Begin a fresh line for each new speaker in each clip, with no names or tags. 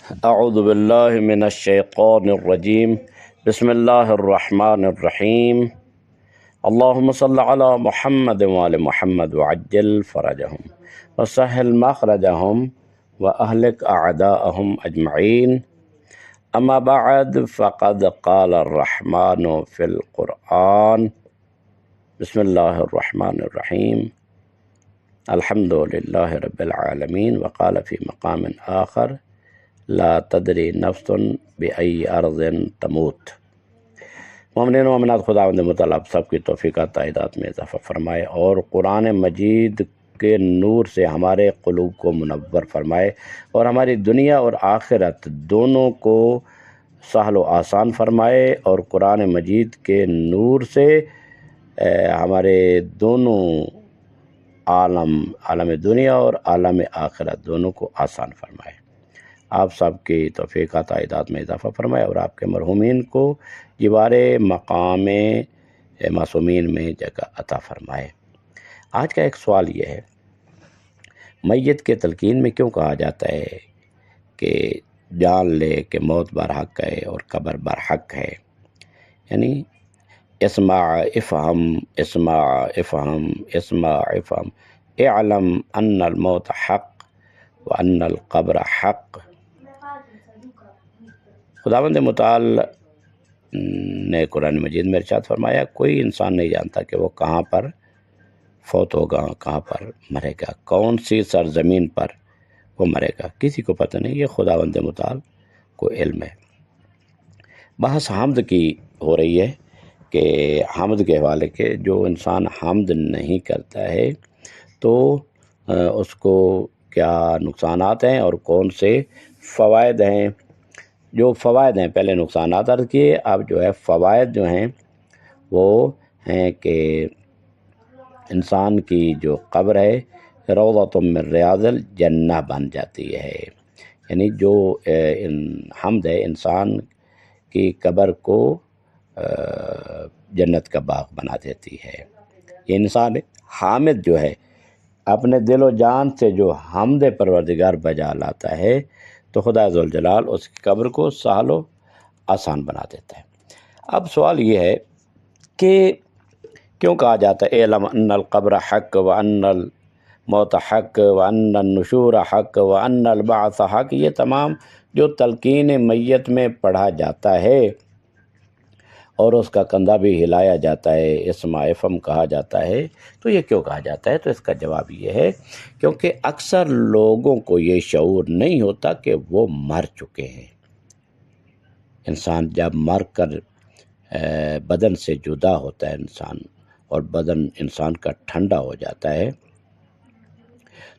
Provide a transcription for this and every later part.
اعوذ باللہ من الشیطان الرجیم بسم اللہ الرحمن الرحیم اللہم صل علی محمد وآل محمد وعجل فرجہم وسہل مخرجہم واہلک اعداءہم اجمعین اما بعد فقد قال الرحمن فی القرآن بسم اللہ الرحمن الرحیم الحمد للہ رب العالمین وقال فی مقام آخر لا تدری نفس بأی ارض تموت۔ مومنین و مومنات، خداوند متعال آپ سب کی توفیقات تعداد میں اضافہ فرمائے اور قرآن مجید کے نور سے ہمارے قلوب کو منور فرمائے اور ہماری دنیا اور آخرت دونوں کو سہل و آسان فرمائے اور قرآن مجید کے نور سے ہمارے دونوں عالم دنیا اور عالم آخرت دونوں کو آسان فرمائے۔ آپ سب کی توفیقات تعداد میں اضافہ فرمائے اور آپ کے مرحومین کو جوار مقام معصومین میں جگہ عطا فرمائے۔ آج کا ایک سوال یہ ہے، میت کے تلقین میں کیوں کہا جاتا ہے کہ جان لے کہ موت برحق ہے اور قبر برحق ہے؟ یعنی اسمع افہم اسمع افہم اسمع افہم اعلم ان الموت حق وان القبر حق۔ خداوند متعال نے قرآن مجید میں ارشاد فرمایا، کوئی انسان نہیں جانتا کہ وہ کہاں پر فوت ہوگا، کہاں پر مرے گا، کون سی سرزمین پر وہ مرے گا، کسی کو پتہ نہیں، یہ خداوند متعال کو علم ہے۔ بحث حمد کی ہو رہی ہے کہ حمد کے حوالے کے جو انسان حمد نہیں کرتا ہے تو اس کو کیا نقصانات ہیں اور کون سے فوائد ہیں۔ جو فوائد ہیں، پہلے نقصانات عرض کیے، اب جو ہے فوائد جو ہیں وہ ہیں کہ انسان کی جو قبر ہے روضۃ من ریاض الجنہ بن جاتی ہے، یعنی جو حمد ہے انسان کی قبر کو جنت کا باغ بنا دیتی ہے۔ یہ انسان حامد جو ہے اپنے دل و جان سے جو حمد پروردگار بجا لاتا ہے تو خدا ذوالجلال اس کی قبر کو سہل و آسان بنا دیتا ہے۔ اب سوال یہ ہے کہ کیوں کہا جاتا ہے اعلم ان القبر حق وان الموت حق وان النشور حق وان البعث حق، یہ تمام جو تلقین میت میں پڑھا جاتا ہے اور اس کا کندھا بھی ہلایا جاتا ہے، اسمع افہم کہا جاتا ہے، تو یہ کیوں کہا جاتا ہے؟ تو اس کا جواب یہ ہے کیونکہ اکثر لوگوں کو یہ شعور نہیں ہوتا کہ وہ مر چکے ہیں۔ انسان جب مر کر بدن سے جدا ہوتا ہے انسان اور بدن انسان کا ٹھنڈا ہو جاتا ہے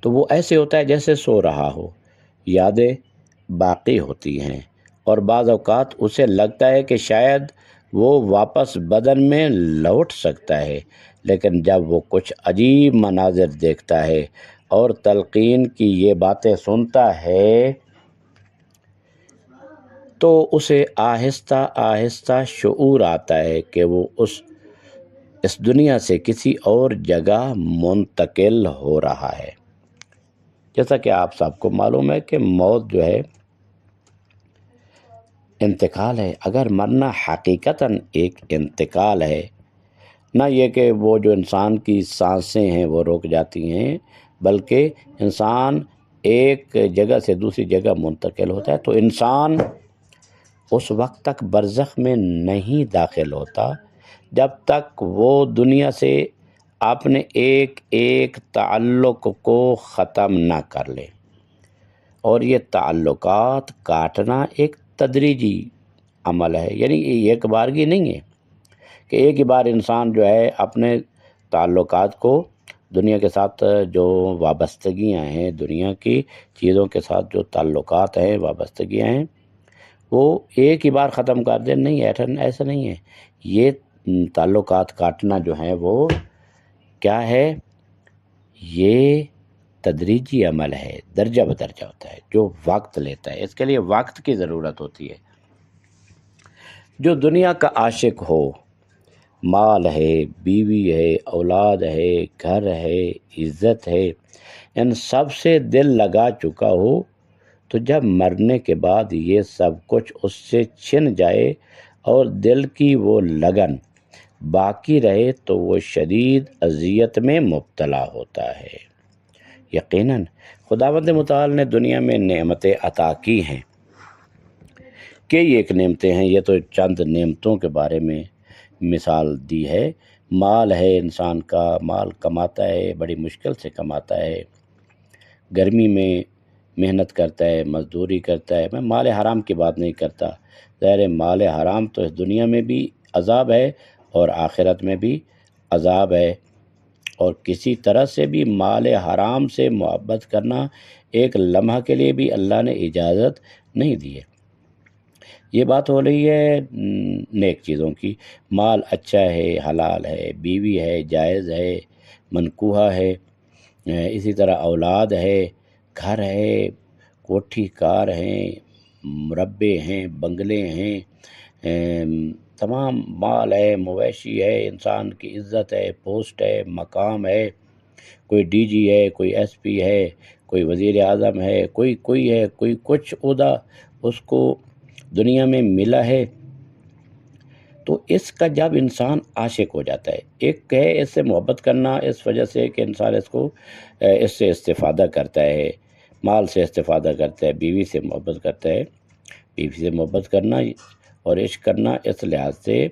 تو وہ ایسے ہوتا ہے جیسے سو رہا ہو، یادیں باقی ہوتی ہیں اور بعض اوقات اسے لگتا ہے کہ شاید وہ واپس بدن میں لوٹ سکتا ہے، لیکن جب وہ کچھ عجیب مناظر دیکھتا ہے اور تلقین کی یہ باتیں سنتا ہے تو اسے آہستہ آہستہ شعور آتا ہے کہ وہ اس دنیا سے کسی اور جگہ منتقل ہو رہا ہے۔ جیسا کہ آپ سب کو معلوم ہے کہ موت جو ہے انتقال ہے۔ اگر مرنا حقیقتاً ایک انتقال ہے، نہ یہ کہ وہ جو انسان کی سانسیں ہیں وہ رک جاتی ہیں، بلکہ انسان ایک جگہ سے دوسری جگہ منتقل ہوتا ہے، تو انسان اس وقت تک برزخ میں نہیں داخل ہوتا جب تک وہ دنیا سے اپنے ایک ایک تعلق کو ختم نہ کر لے۔ اور یہ تعلقات کاٹنا ایک تدریجی عمل ہے، یعنی یہ ایک بارگی نہیں ہے کہ ایک ہی بار انسان جو ہے اپنے تعلقات کو دنیا کے ساتھ جو وابستگیاں ہیں، دنیا کی چیزوں کے ساتھ جو تعلقات ہیں، وابستگیاں ہیں، وہ ایک ہی بار ختم کر دیں۔ نہیں، ایسا نہیں ہے۔ یہ تعلقات کاٹنا جو ہے وہ کیا ہے؟ یہ تدریجی عمل ہے، درجہ بدرجہ ہوتا ہے، جو وقت لیتا ہے۔ اس کے لیے وقت کی ضرورت ہوتی ہے۔ جو دنیا کا عاشق ہو، مال ہے، بیوی ہے، اولاد ہے، گھر ہے، عزت ہے، ان سب سے دل لگا چکا ہو تو جب مرنے کے بعد یہ سب کچھ اس سے چھن جائے اور دل کی وہ لگن باقی رہے تو وہ شدید اذیت میں مبتلا ہوتا ہے۔ یقیناً خداوند متعال نے دنیا میں نعمتیں عطا کی ہیں، کئی ایک نعمتیں ہیں، یہ تو چند نعمتوں کے بارے میں مثال دی ہے۔ مال ہے، انسان کا مال کماتا ہے، بڑی مشکل سے کماتا ہے، گرمی میں محنت کرتا ہے، مزدوری کرتا ہے۔ میں مال حرام کی بات نہیں کرتا، ظاہر مال حرام تو اس دنیا میں بھی عذاب ہے اور آخرت میں بھی عذاب ہے، اور کسی طرح سے بھی مال حرام سے محبت کرنا ایک لمحہ کے لیے بھی اللہ نے اجازت نہیں دی ہے۔ یہ بات ہو رہی ہے نیک چیزوں کی، مال اچھا ہے، حلال ہے، بیوی ہے، جائز ہے، منکوحہ ہے، اسی طرح اولاد ہے، گھر ہے، کوٹھی کار ہیں، مربے ہیں، بنگلے ہیں، تمام مال ہے، مویشی ہے، انسان کی عزت ہے، پوسٹ ہے، مقام ہے، کوئی ڈی جی ہے، کوئی ایس پی ہے، کوئی وزیر اعظم ہے، کوئی ہے، کوئی کچھ عہدہ اس کو دنیا میں ملا ہے، تو اس کا جب انسان عاشق ہو جاتا ہے، ایک ہے اس سے محبت کرنا اس وجہ سے کہ انسان اس سے استفادہ کرتا ہے، مال سے استفادہ کرتا ہے، بیوی سے محبت کرتا ہے، بیوی سے محبت کرنا اور عشق کرنا اس لحاظ سے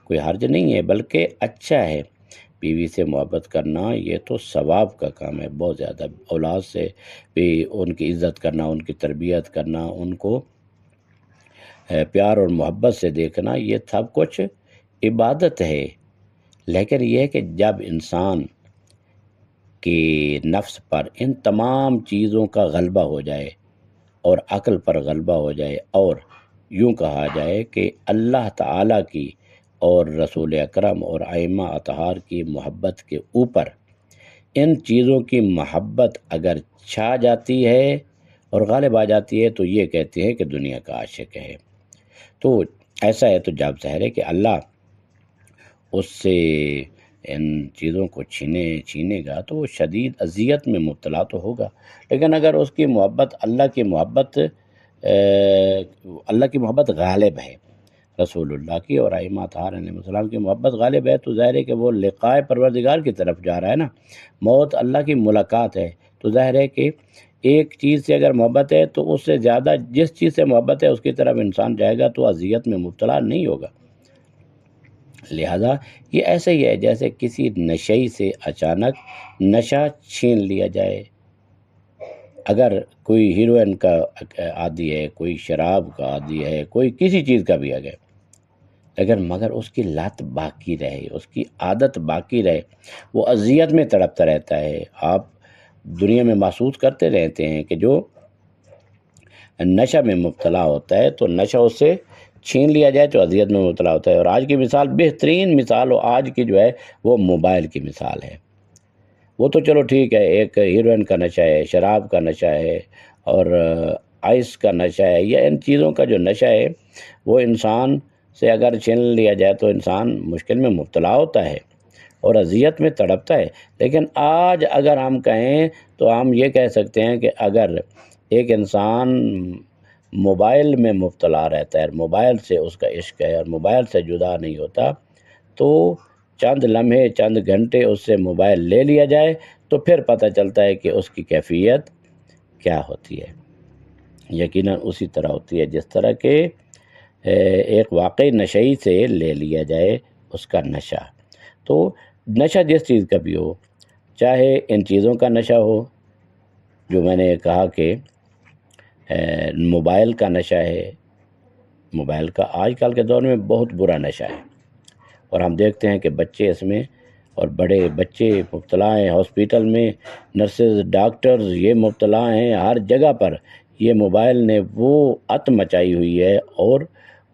کوئی حرج نہیں ہے، بلکہ اچھا ہے۔ بیوی سے محبت کرنا یہ تو ثواب کا کام ہے بہت زیادہ، اولاد سے بھی ان کی عزت کرنا، ان کی تربیت کرنا، ان کو پیار اور محبت سے دیکھنا، یہ سب کچھ عبادت ہے۔ لیکن یہ ہے کہ جب انسان کے نفس پر ان تمام چیزوں کا غلبہ ہو جائے اور عقل پر غلبہ ہو جائے، اور یوں کہا جائے کہ اللہ تعالیٰ کی اور رسول اکرم اور ائمہ اطہار کی محبت کے اوپر ان چیزوں کی محبت اگر چھا جاتی ہے اور غالب آ جاتی ہے تو یہ کہتے ہیں کہ دنیا کا عاشق ہے۔ تو ایسا ہے تو جب ظاہر ہے کہ اللہ اس سے ان چیزوں کو چھینے گا تو وہ شدید اذیت میں مبتلا تو ہوگا، لیکن اگر اس کی محبت اللہ کی محبت غالب ہے، رسول اللہ کی اور ائمہ اطہار علیہ السلام کی محبت غالب ہے، تو ظاہر ہے کہ وہ لقائے پروردگار کی طرف جا رہا ہے نا، موت اللہ کی ملاقات ہے، تو ظاہر ہے کہ ایک چیز سے اگر محبت ہے تو اس سے زیادہ جس چیز سے محبت ہے اس کی طرف انسان جائے گا تو اذیت میں مبتلا نہیں ہوگا۔ لہذا یہ ایسے ہی ہے جیسے کسی نشئی سے اچانک نشہ چھین لیا جائے، اگر کوئی ہیروئن کا عادی ہے، کوئی شراب کا عادی ہے، کوئی کسی چیز کا بھی ہے، لیکن مگر اس کی لت باقی رہے، اس کی عادت باقی رہے، وہ اذیت میں تڑپتا رہتا ہے۔ آپ دنیا میں محسوس کرتے رہتے ہیں کہ جو نشہ میں مبتلا ہوتا ہے تو نشہ اس سے چھین لیا جائے تو اذیت میں مبتلا ہوتا ہے، اور آج کی مثال، بہترین مثال آج کی جو ہے وہ موبائل کی مثال ہے۔ وہ تو چلو ٹھیک ہے، ایک ہیروئن کا نشہ ہے، شراب کا نشہ ہے، اور آئس کا نشہ ہے، یا ان چیزوں کا جو نشہ ہے وہ انسان سے اگر چھین لیا جائے تو انسان مشکل میں مبتلا ہوتا ہے اور اذیت میں تڑپتا ہے۔ لیکن آج اگر ہم کہیں تو ہم یہ کہہ سکتے ہیں کہ اگر ایک انسان موبائل میں مبتلا رہتا ہے، موبائل سے اس کا عشق ہے اور موبائل سے جدا نہیں ہوتا، تو چند لمحے، چند گھنٹے اس سے موبائل لے لیا جائے تو پھر پتہ چلتا ہے کہ اس کی کیفیت کیا ہوتی ہے۔ یقیناً اسی طرح ہوتی ہے جس طرح کہ ایک واقعی نشئی سے لے لیا جائے اس کا نشہ۔ تو نشہ جس چیز کا بھی ہو، چاہے ان چیزوں کا نشہ ہو جو میں نے کہا کہ موبائل کا نشہ ہے، موبائل کا آج کل کے دور میں بہت برا نشہ ہے، اور ہم دیکھتے ہیں کہ بچے اس میں اور بڑے بچے مبتلا ہیں، ہاسپیٹل میں نرسز، ڈاکٹرز یہ مبتلا ہیں، ہر جگہ پر یہ موبائل نے وہ ات مچائی ہوئی ہے اور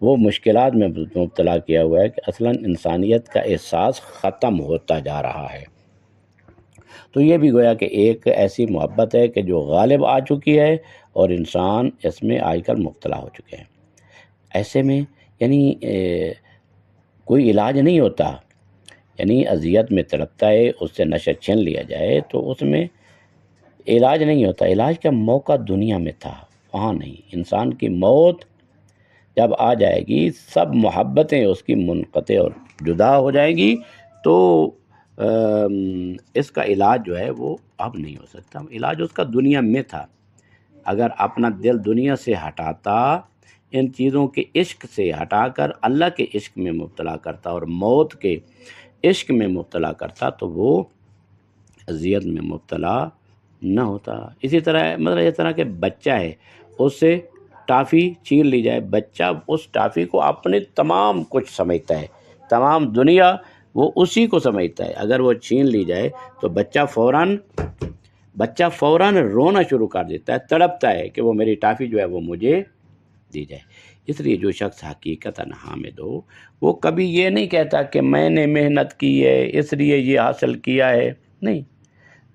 وہ مشکلات میں مبتلا کیا ہوا ہے کہ اصلاً انسانیت کا احساس ختم ہوتا جا رہا ہے۔ تو یہ بھی گویا کہ ایک ایسی محبت ہے کہ جو غالب آ چکی ہے اور انسان اس میں آج کل مبتلا ہو چکے ہیں۔ ایسے میں یعنی کوئی علاج نہیں ہوتا، یعنی اذیت میں تڑپتا ہے، اس سے نشہ چھین لیا جائے تو اس میں علاج نہیں ہوتا۔ علاج کا موقع دنیا میں تھا، وہاں نہیں. انسان کی موت جب آ جائے گی سب محبتیں اس کی منقطع اور جدا ہو جائیں گی، تو اس کا علاج جو ہے وہ اب نہیں ہو سکتا. علاج اس کا دنیا میں تھا. اگر اپنا دل دنیا سے ہٹاتا، ان چیزوں کے عشق سے ہٹا کر اللہ کے عشق میں مبتلا کرتا اور موت کے عشق میں مبتلا کرتا، تو وہ اذیت میں مبتلا نہ ہوتا. اسی طرح مطلب اس طرح کہ بچہ ہے، اس سے ٹافی چھین لی جائے، بچہ اس ٹافی کو اپنے تمام کچھ سمجھتا ہے، تمام دنیا وہ اسی کو سمجھتا ہے. اگر وہ چھین لی جائے تو بچہ فوراً رونا شروع کر دیتا ہے، تڑپتا ہے کہ وہ میری ٹافی جو ہے وہ مجھے دی جائے. اس لیے جو شخص حقیقتاً حامد ہو، وہ کبھی یہ نہیں کہتا کہ میں نے محنت کی ہے اس لیے یہ حاصل کیا ہے، نہیں،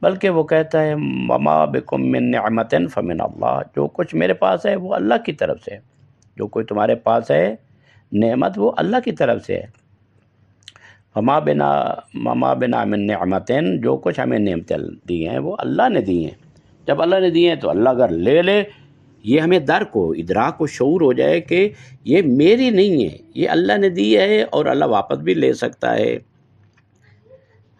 بلکہ وہ کہتا ہے وما بکم من نعمت فمن اللہ، جو کچھ میرے پاس ہے وہ اللہ کی طرف سے ہے. جو کوئی تمہارے پاس ہے نعمت وہ اللہ کی طرف سے ہے. مما بنا من نعمت، جو کچھ ہمیں نعمتیں دی ہیں وہ اللہ نے دی ہیں. جب اللہ نے دی ہیں تو اللہ اگر لے لے، یہ ہمیں درک ہو، ادراک و شعور ہو جائے کہ یہ میری نہیں ہے، یہ اللہ نے دی ہے اور اللہ واپس بھی لے سکتا ہے.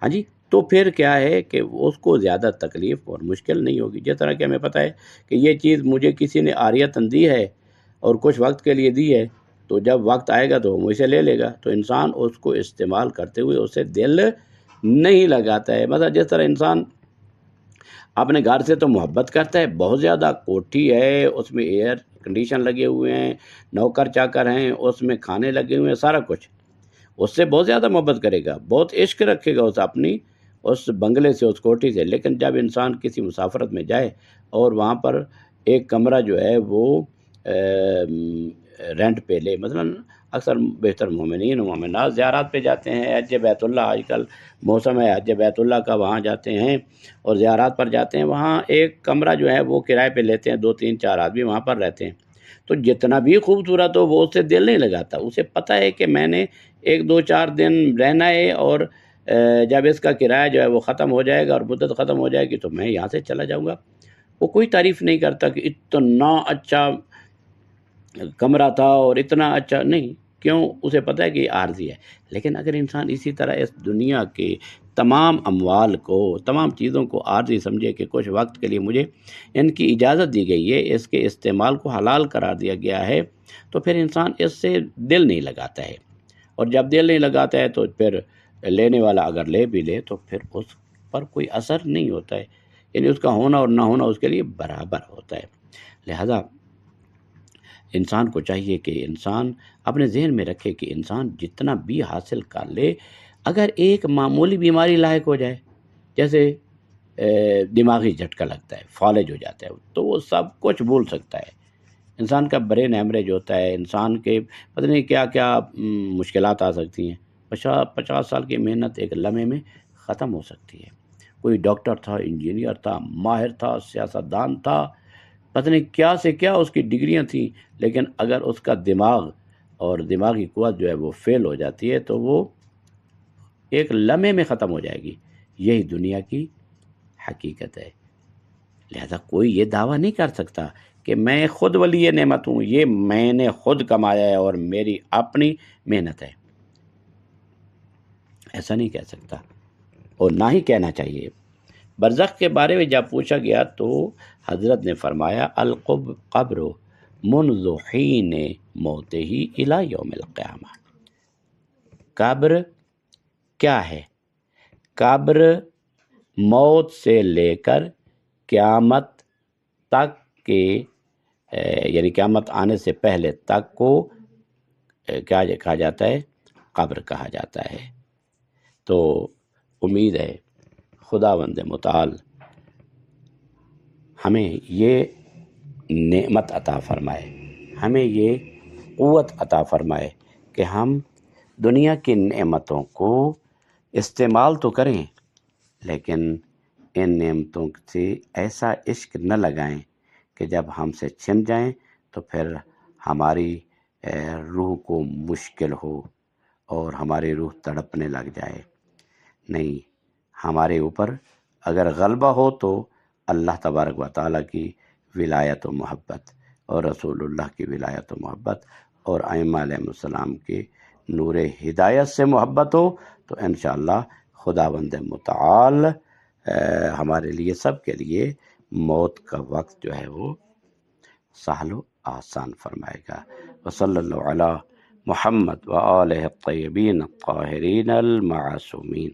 ہاں جی، تو پھر کیا ہے کہ اس کو زیادہ تکلیف اور مشکل نہیں ہوگی. جس طرح کہ ہمیں پتہ ہے کہ یہ چیز مجھے کسی نے عاریتاً دی ہے اور کچھ وقت کے لیے دی ہے، تو جب وقت آئے گا تو وہ مجھ سے لے لے گا. تو انسان اس کو استعمال کرتے ہوئے اسے دل نہیں لگاتا ہے. مطلب جس طرح انسان اپنے گھر سے تو محبت کرتا ہے، بہت زیادہ کوٹھی ہے، اس میں ایئر کنڈیشن لگے ہوئے ہیں، نوکر چاکر ہیں، اس میں کھانے لگے ہوئے ہیں، سارا کچھ، اس سے بہت زیادہ محبت کرے گا، بہت عشق رکھے گا اس بنگلے سے، اس کوٹھی سے. لیکن جب انسان کسی مسافرت میں جائے اور وہاں پر ایک کمرہ جو ہے وہ رینٹ پہ لے، مثلا اکثر بیشتر مومنین و مومنات زیارات پہ جاتے ہیں، حج بیت اللہ، آج کل موسم ہے حج بیت اللہ کا، وہاں جاتے ہیں اور زیارات پر جاتے ہیں. وہاں ایک کمرہ جو ہے وہ کرائے پہ لیتے ہیں، 2 3 4 آدمی وہاں پر رہتے ہیں. تو جتنا بھی خوبصورت ہو وہ اس سے دل نہیں لگاتا. اسے پتہ ہے کہ میں نے 1 2 4 دن رہنا ہے، اور جب اس کا کرایہ جو ہے وہ ختم ہو جائے گا اور مدت ختم ہو جائے گی تو میں یہاں سے چلا جاؤں گا. وہ کوئی تعریف نہیں کرتا کہ اتنا اچھا کمرہ تھا اور اتنا اچھا نہیں. کیوں؟ اسے پتہ ہے کہ یہ عارضی ہے. لیکن اگر انسان اسی طرح اس دنیا کے تمام اموال کو، تمام چیزوں کو عارضی سمجھے کہ کچھ وقت کے لیے مجھے ان کی اجازت دی گئی ہے، اس کے استعمال کو حلال قرار دیا گیا ہے، تو پھر انسان اس سے دل نہیں لگاتا ہے. اور جب دل نہیں لگاتا ہے تو پھر لینے والا اگر لے بھی لے تو پھر اس پر کوئی اثر نہیں ہوتا ہے. یعنی اس کا ہونا اور نہ ہونا اس کے لیے برابر ہوتا ہے. لہذا انسان کو چاہیے کہ انسان اپنے ذہن میں رکھے کہ انسان جتنا بھی حاصل کر لے، اگر ایک معمولی بیماری لاحق ہو جائے، جیسے دماغی جھٹکا لگتا ہے، فالج ہو جاتا ہے، تو وہ سب کچھ بھول سکتا ہے. انسان کا برین ہیمریج ہوتا ہے، انسان کے پتہ نہیں کیا کیا مشکلات آ سکتی ہیں. 50 سال کی محنت ایک لمحے میں ختم ہو سکتی ہے. کوئی ڈاکٹر تھا، انجینئر تھا، ماہر تھا، سیاستدان تھا، پتہ نہیں کیا سے کیا اس کی ڈگریاں تھیں، لیکن اگر اس کا دماغ اور دماغی قوت جو ہے وہ فیل ہو جاتی ہے تو وہ ایک لمحے میں ختم ہو جائے گی. یہی دنیا کی حقیقت ہے. لہذا کوئی یہ دعویٰ نہیں کر سکتا کہ میں خود ولی نعمت ہوں، یہ میں نے خود کمایا ہے اور میری اپنی محنت ہے. ایسا نہیں کہہ سکتا اور نہ ہی کہنا چاہیے. برزخ کے بارے میں جب پوچھا گیا تو حضرت نے فرمایا القبر منذ حین موتہ الی یوم القیامہ. قبر کیا ہے؟ قبر موت سے لے کر قیامت تک کے یعنی قیامت آنے سے پہلے تک کو کیا کہا جاتا ہے؟ قبر کہا جاتا ہے. تو امید ہے خداوند متعال ہمیں یہ نعمت عطا فرمائے، ہمیں یہ قوت عطا فرمائے کہ ہم دنیا کی نعمتوں کو استعمال تو کریں، لیکن ان نعمتوں سے ایسا عشق نہ لگائیں کہ جب ہم سے چھن جائیں تو پھر ہماری روح کو مشکل ہو اور ہماری روح تڑپنے لگ جائے. نہیں، ہمارے اوپر اگر غلبہ ہو تو اللہ تبارک و تعالیٰ کی ولایت و محبت، اور رسول اللہ کی ولایت و محبت اور ائمہ علیہ السلام کی نور ہدایت سے محبت ہو، تو انشاءاللہ خداوند متعال ہمارے لیے سب کے لیے موت کا وقت جو ہے وہ سہل و آسان فرمائے گا۔ وصلی اللہ علی محمد و آلہ الطیبین الطاہرین المعصومین۔